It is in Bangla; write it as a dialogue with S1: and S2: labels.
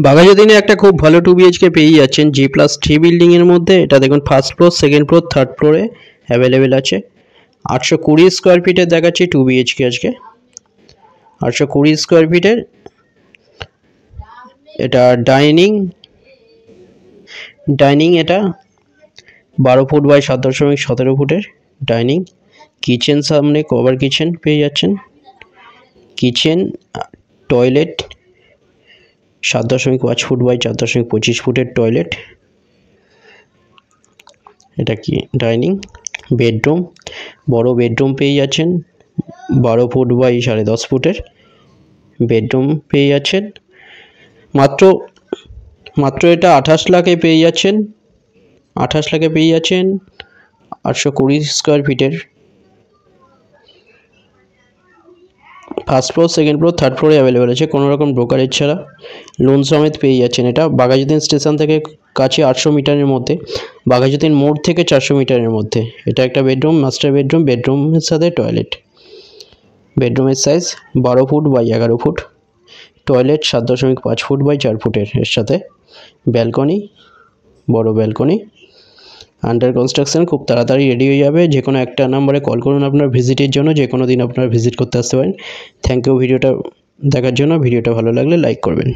S1: বাঘাযতীনে একটা খুব ভালো 2 BHK পেয়ে যাচ্ছেন G+3 বিল্ডিং এর মধ্যে। এটা দেখুন first floor, second floor, third ফ্লোরে অ্যাভেলেবেল আছে। 820 স্কোয়ার ফিটের দেখাচ্ছি 2 BHK আজকে। 820 স্কোয়ার ফিটের এটা ডাইনিং এটা 12 ফুট বাই 7.17 ফুটের ডাইনিং। কিচেন সামনে কভার কিচেন পেয়ে যাচ্ছেন। কিচেন টয়লেট 7.5 ফুট বাই 4.25 ফুটের টয়লেট। এটা কি ডাইনিং। বেডরুম, বড় বেডরুম পেয়ে যাচ্ছেন 12 ফুট বাই 10.5 ফুটের বেডরুম পেয়ে যাচ্ছেন। মাত্র এটা 28 লাখে পেয়ে যাচ্ছেন। 820 স্কোয়ার ফিটের first floor, second floor, third ফ্লোরে অ্যাভেলেবেল আছে। কোনো রকম ব্রোকারেজ ছাড়া লোন সমেত পেয়ে যাচ্ছেন। এটা বাঘাযতীন স্টেশন থেকে কাছে 800 মিটারের মধ্যে, বাঘাযতীন মোড় থেকে 400 মিটারের মধ্যে। এটা একটা বেডরুম, মাস্টার বেডরুম, বেডরুমের সাথে টয়লেট। বেডরুমের size 12 feet by 11 feet. Toilet 7.5 feet by 4 ফুটের। এর সাথে ব্যালকনি, বড় ব্যালকনি। আন্ডার কনস্ট্রাকশন, খুব তাড়াতাড়ি রেডি হয়ে যাবে। যে কোনো একটা নম্বরে কল করুন আপনার ভিজিটের জন্য। যে কোনো দিন আপনারা ভিজিট করতে আসতে পারেন। থ্যাংক ইউ ভিডিওটা দেখার জন্য। ভিডিওটা ভালো লাগলে লাইক করবেন।